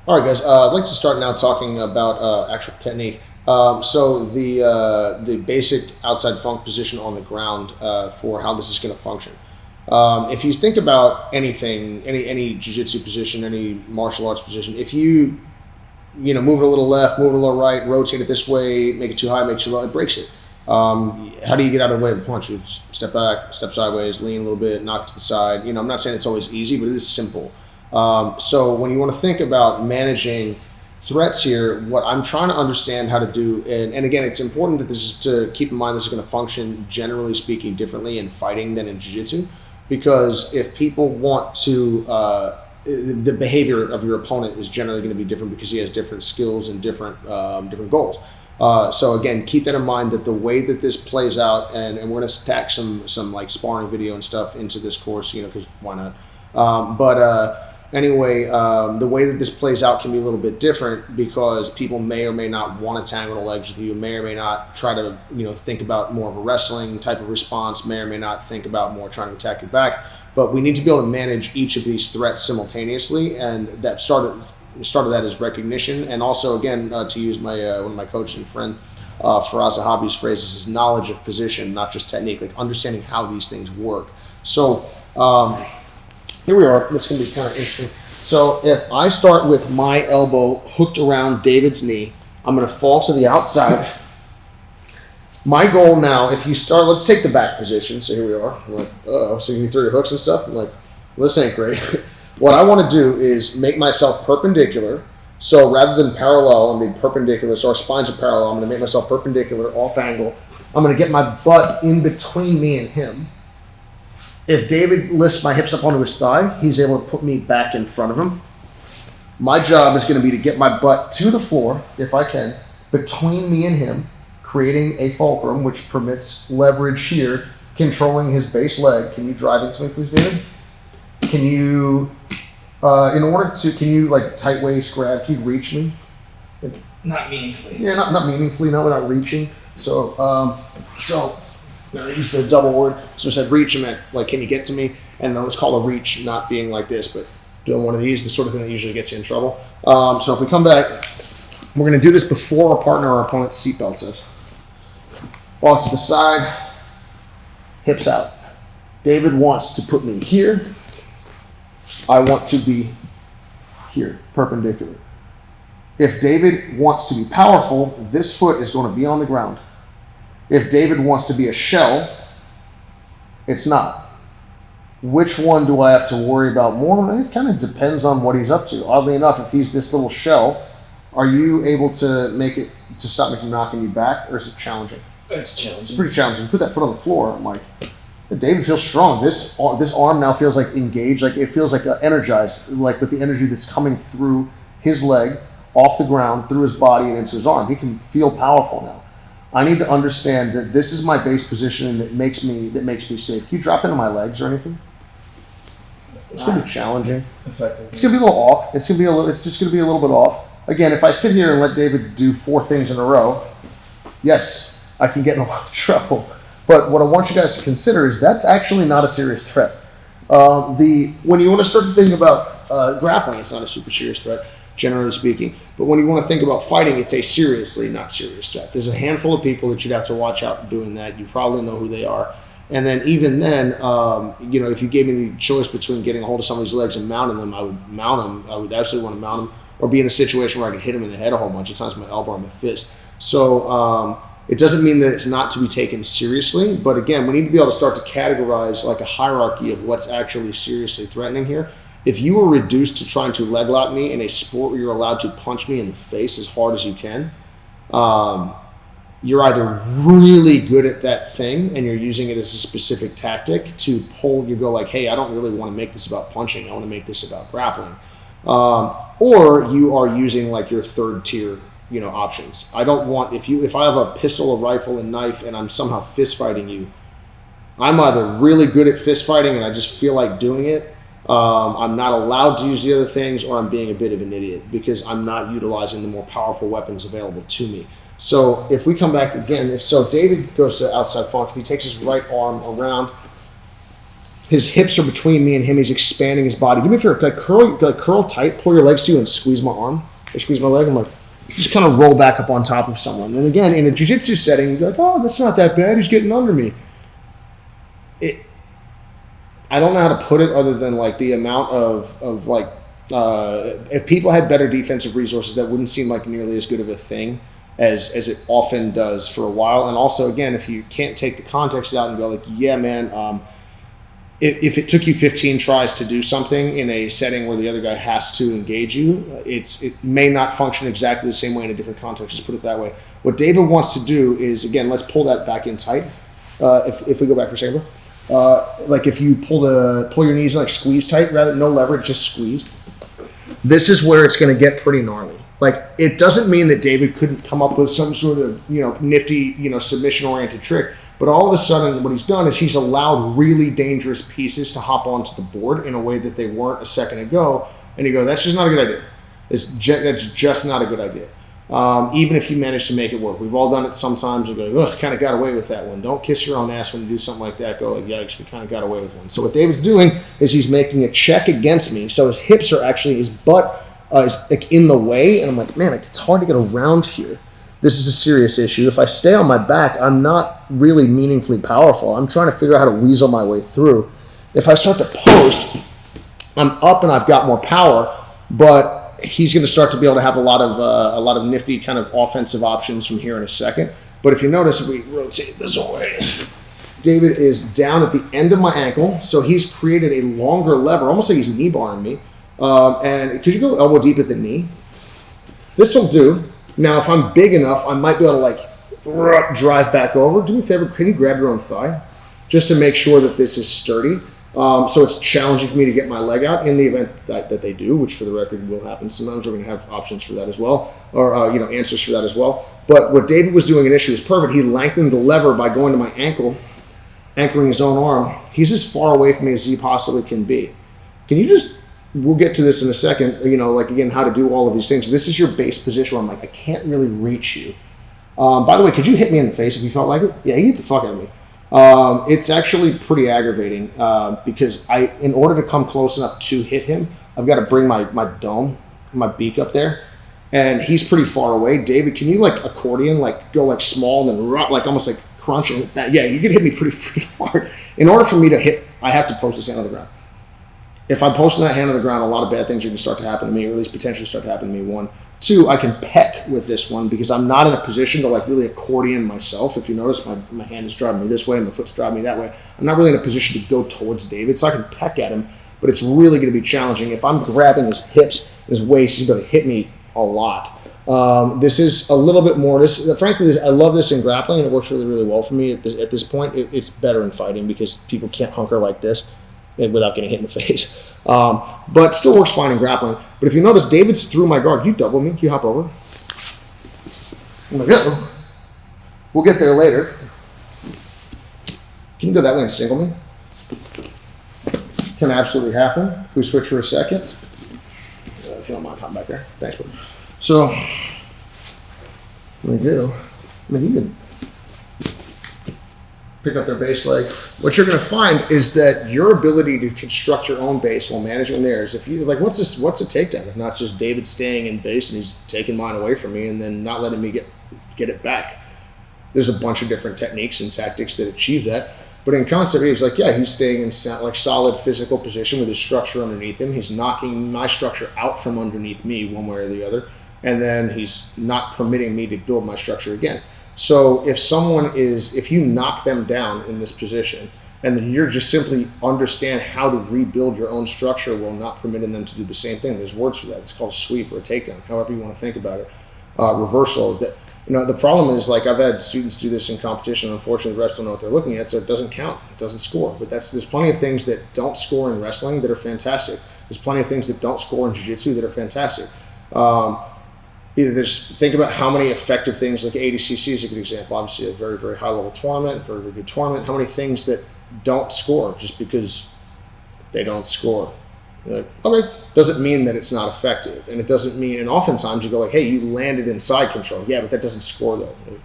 All right, guys. I'd like to start now talking about actual technique. So the basic outside funk position on the ground for how this is going to function. If you think about anything, any jiu-jitsu position, any martial arts position, if move it a little left, move it a little right, rotate it this way, make it too high, make it too low, it breaks it. How do you get out of the way of the punch? You step back, step sideways, lean a little bit, knock it to the side. I'm not saying it's always easy, but it is simple. So when you want to think about managing threats here, what I'm trying to understand how to do, and again, it's important that this is to keep in mind this is going to function, generally speaking, differently in fighting than in jiu-jitsu, because if people want to, the behavior of your opponent is generally going to be different because he has different skills and different goals. So again, keep that in mind, that the way that this plays out, and we're going to stack some like sparring video and stuff into this course, because why not? Anyway, the way that this plays out can be a little bit different because people may or may not want to tangle the legs with you, may or may not try to, think about more of a wrestling type of response, may or may not think about more trying to attack your back. But we need to be able to manage each of these threats simultaneously, and that started that is recognition, and also again to use my one of my coach and friend Faraz Zahabi's phrases is knowledge of position, not just technique, like understanding how these things work. So. Here we are. This is going to be kind of interesting. So if I start with my elbow hooked around David's knee, I'm going to fall to the outside. My goal now, if you start, let's take the back position. So here we are. I'm like, so you throw your hooks and stuff? I'm like, well, this ain't great. What I want to do is make myself perpendicular. So rather than parallel, I'm going to be perpendicular. So our spines are parallel. I'm going to make myself perpendicular, off angle. I'm going to get my butt in between me and him. If David lifts my hips up onto his thigh, he's able to put me back in front of him. My job is going to be to get my butt to the floor, if I can, between me and him, creating a fulcrum, which permits leverage here, controlling his base leg. Can you drive into me, please, David? Can you, can you like tight waist grab, can you reach me? Not meaningfully. Yeah, not meaningfully, not without reaching. So, I used the double word. So I said reach, I meant like, can you get to me? And then let's call a reach not being like this, but doing one of these, the sort of thing that usually gets you in trouble. So if we come back, we're going to do this before our partner or opponent's seatbelt says. Walk to the side, hips out. David wants to put me here. I want to be here, perpendicular. If David wants to be powerful, this foot is going to be on the ground. If David wants to be a shell, it's not. Which one do I have to worry about more? It kind of depends on what he's up to. Oddly enough, if he's this little shell, are you able to make it to stop me from knocking you back, or is it challenging? It's challenging. It's pretty challenging. You put that foot on the floor, I'm like, David feels strong. This arm now feels like engaged, like it feels like energized, like with the energy that's coming through his leg, off the ground, through his body and into his arm. He can feel powerful now. I need to understand that this is my base position and that makes me safe. Can you drop into my legs or anything? It's going to be challenging. Effective. It's going to be a little off. It's just going to be a little bit off. Again, if I sit here and let David do 4 things in a row, yes, I can get in a lot of trouble. But what I want you guys to consider is that's actually not a serious threat. When you want to start to think about grappling, it's not a super serious threat, generally speaking. But when you want to think about fighting, it's a seriously not serious threat. There's a handful of people that you'd have to watch out doing that. You probably know who they are. And then even then, if you gave me the choice between getting a hold of somebody's legs and mounting them, I would mount them. I would absolutely want to mount them, or be in a situation where I could hit them in the head a whole bunch of times with my elbow or my fist. So it doesn't mean that it's not to be taken seriously. But again, we need to be able to start to categorize like a hierarchy of what's actually seriously threatening here. If you were reduced to trying to leg lock me in a sport where you're allowed to punch me in the face as hard as you can, you're either really good at that thing and you're using it as a specific tactic to pull, you go like, hey, I don't really want to make this about punching. I want to make this about grappling. Or you are using like your third tier, options. I don't want, if I have a pistol, a rifle, a knife, and I'm somehow fist fighting you, I'm either really good at fist fighting and I just feel like doing it. I'm not allowed to use the other things, or I'm being a bit of an idiot because I'm not utilizing the more powerful weapons available to me. So if we come back again, David goes to outside funk, if he takes his right arm around, His hips are between me and him. He's expanding his body. Give me a favor, like curl tight, pull your legs to you, and squeeze my arm. Or squeeze my leg. I'm like, just kind of roll back up on top of someone. And again, in a jiu-jitsu setting, you're like, oh, that's not that bad. He's getting under me. I don't know how to put it other than like the amount of like, if people had better defensive resources, that wouldn't seem like nearly as good of a thing as it often does for a while. And also, again, if you can't take the context out and go like, yeah, man, if it took you 15 tries to do something in a setting where the other guy has to engage you, it may not function exactly the same way in a different context. Just put it that way. What David wants to do is, again, let's pull that back in tight. If we go back for a second, like if you pull your knees like squeeze tight, rather no leverage, just squeeze. This is where it's going to get pretty gnarly. Like, it doesn't mean that David couldn't come up with some sort of nifty submission-oriented trick. But all of a sudden, what he's done is he's allowed really dangerous pieces to hop onto the board in a way that they weren't a second ago. And you go, that's just not a good idea. That's just not a good idea. Even if you manage to make it work. We've all done it sometimes. You go, oh, kind of got away with that one. Don't kiss your own ass when you do something like that. Go, like, yikes, we kind of got away with one. So what David's doing is he's making a check against me. So his hips are actually, his butt is like in the way. And I'm like, man, it's hard to get around here. This is a serious issue. If I stay on my back, I'm not really meaningfully powerful. I'm trying to figure out how to weasel my way through. If I start to post, I'm up and I've got more power, but he's going to start to be able to have a lot of nifty kind of offensive options from here in a second. But if you notice, if we rotate this away, David is down at the end of my ankle, so he's created a longer lever, almost like he's knee barring me. And could you go elbow deep at the knee? This will do. Now, if I'm big enough, I might be able to like drive back over. Do me a favor, can you grab your own thigh? Just to make sure that this is sturdy. So it's challenging for me to get my leg out in the event that they do, which for the record will happen. Sometimes we're going to have options for that as well, or answers for that as well. But what David was doing initially was perfect. He lengthened the lever by going to my ankle, anchoring his own arm. He's as far away from me as he possibly can be. Can you just... We'll get to this in a second, like, again, how to do all of these things. This is your base position where I'm like, I can't really reach you. By the way, could you hit me in the face if you felt like it? Yeah, you hit the fuck out of me. It's actually pretty aggravating because in order to come close enough to hit him, I've got to bring my dome, my beak up there, and he's pretty far away. David, can you like accordion, like go like small and then like almost like crunching? Yeah, you could hit me pretty freaking hard. In order for me to hit, I have to post this hand on the ground. If I'm posting that hand on the ground, a lot of bad things are going to start to happen to me, or at least potentially start to happen to me. 1. 2, I can peck with this one because I'm not in a position to like really accordion myself. If you notice, my hand is driving me this way and my foot's driving me that way. I'm not really in a position to go towards David, so I can peck at him, but it's really going to be challenging. If I'm grabbing his hips, his waist, he's going to hit me a lot. This is a little bit more. Frankly, I love this in grappling, and it works really, really well for me at this point. It's better in fighting because people can't hunker like this without getting hit in the face. But still works fine in grappling. But if you notice, David's through my guard. You double me. You hop over. I'm like, yeah. We'll get there later. Can you go that way and single me? Can absolutely happen. If we switch for a second. If you don't mind, hop back there. Thanks, buddy. So, there you go. I mean, you can pick up their base leg. What you're going to find is that your ability to construct your own base while managing theirs, if you like, what's a takedown? If not just David staying in base and he's taking mine away from me and then not letting me get it back. There's a bunch of different techniques and tactics that achieve that. But in concept, he's like, yeah, he's staying in like solid physical position with his structure underneath him. He's knocking my structure out from underneath me one way or the other. And then he's not permitting me to build my structure again. So if you knock them down in this position, and then you're just simply understand how to rebuild your own structure while not permitting them to do the same thing. There's words for that. It's called a sweep or a takedown, however you want to think about it. Reversal. The problem is, like, I've had students do this in competition. Unfortunately, the refs don't know what they're looking at, so it doesn't count. It doesn't score. But there's plenty of things that don't score in wrestling that are fantastic. There's plenty of things that don't score in jiu-jitsu that are fantastic. Think about how many effective things, like ADCC is a good example. Obviously, a very, very high-level tournament, very, very good tournament. How many things that don't score just because they don't score? You're like, okay, doesn't mean that it's not effective. And it doesn't mean, and oftentimes you go like, hey, you landed in side control. Yeah, but that doesn't score though. Like,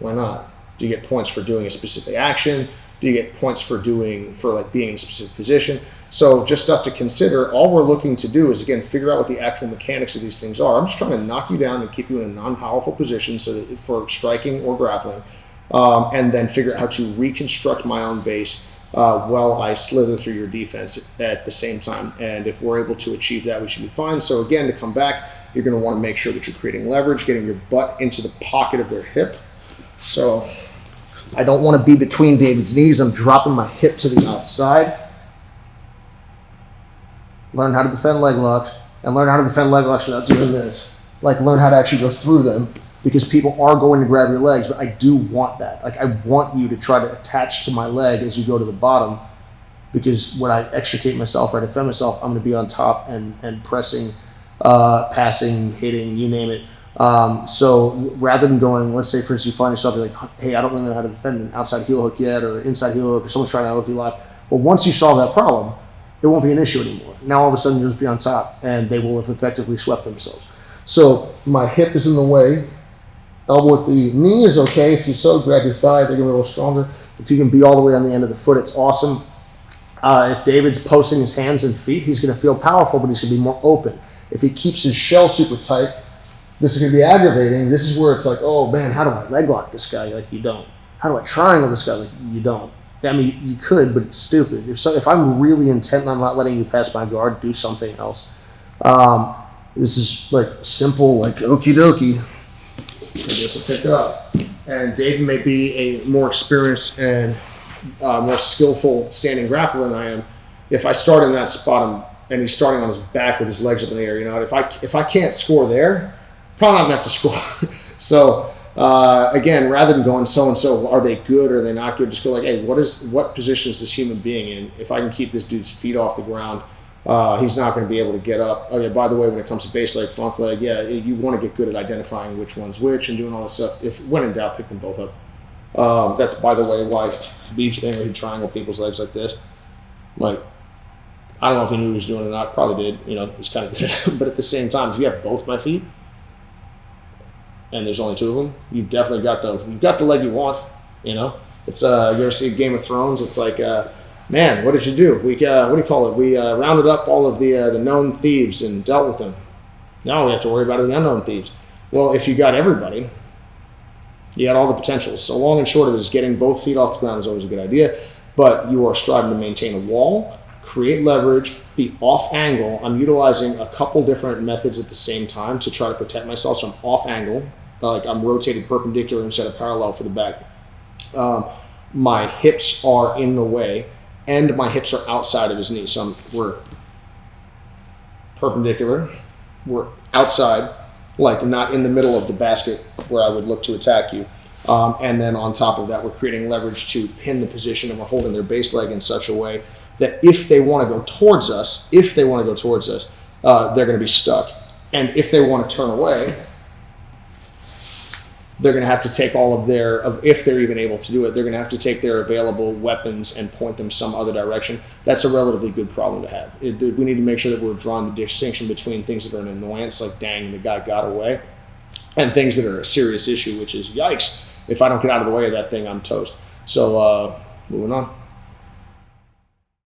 why not? Do you get points for doing a specific action? Do you get points for like being in a specific position? So just stuff to consider. All we're looking to do is, again, figure out what the actual mechanics of these things are. I'm just trying to knock you down and keep you in a non-powerful position so that for striking or grappling, and then figure out how to reconstruct my own base while I slither through your defense at the same time. And if we're able to achieve that, we should be fine. So again, to come back, you're going to want to make sure that you're creating leverage, getting your butt into the pocket of their hip. So I don't want to be between David's knees. I'm dropping my hip to the outside. Learn how to defend leg locks, and learn how to defend leg locks without doing this. Like, learn how to actually go through them, because people are going to grab your legs, but I do want that. Like, I want you to try to attach to my leg as you go to the bottom, because when I extricate myself or defend myself, I'm going to be on top and pressing, passing, hitting, you name it. So rather than going, let's say, for instance, you find yourself, you're like, hey, I don't really know how to defend an outside heel hook yet, or inside heel hook, or someone's trying to hook you lock. Well, once you solve that problem, it won't be an issue anymore. Now all of a sudden you'll just be on top, and they will have effectively swept themselves. So my hip is in the way. Elbow at the knee is okay. If you so, grab your thigh. They're going to be a little stronger. If you can be all the way on the end of the foot, it's awesome. If David's posting his hands and feet, he's going to feel powerful, but he's going to be more open. If he keeps his shell super tight, this is going to be aggravating. This is where it's like, oh man, how do I leg lock this guy? Like, you don't. How do I triangle this guy? Like, you don't. I mean, you could, but it's stupid. If I'm really intent on not letting you pass my guard, do something else. This is like simple, like okie dokie. This will pick up. And David may be a more experienced and more skillful standing grappler than I am. If I start in that spot and he's starting on his back with his legs up in the air, if I can't score there, probably not meant to score. So. Again, rather than going so-and-so, are they good or are they not good, just go like, hey, what position is this human being in? If I can keep this dude's feet off the ground, he's not going to be able to get up. Oh yeah, by the way, when it comes to base leg, funk leg, yeah, you want to get good at identifying which one's which and doing all this stuff. If when in doubt, pick them both up. That's, by the way, why Beef's thing where he'd triangle people's legs like this. Like, I don't know if he knew what he was doing or not. Probably did. He's kind of good. But at the same time, if you have both my feet, and there's only two of them, you've definitely got the leg you want. It's you ever see Game of Thrones? It's like, man, what did you do? We what do you call it? We rounded up all of the known thieves and dealt with them. Now we have to worry about the unknown thieves. Well, if you got everybody, you got all the potentials. So long and short of it is getting both feet off the ground is always a good idea, but you are striving to maintain a wall, create leverage, be off angle. I'm utilizing a couple different methods at the same time to try to protect myself. So I'm off angle, like I'm rotated perpendicular instead of parallel for the back. My hips are in the way, and my hips are outside of his knee. So we're perpendicular, we're outside, like not in the middle of the basket where I would look to attack you. And then on top of that, we're creating leverage to pin the position, and we're holding their base leg in such a way that if they want to go towards us, they're going to be stuck. And if they want to turn away, they're going to have to take all of if they're even able to do it, they're going to have to take their available weapons and point them some other direction. That's a relatively good problem to have. We need to make sure that we're drawing the distinction between things that are an annoyance, like dang, the guy got away, and things that are a serious issue, which is yikes, if I don't get out of the way of that thing, I'm toast. So moving on.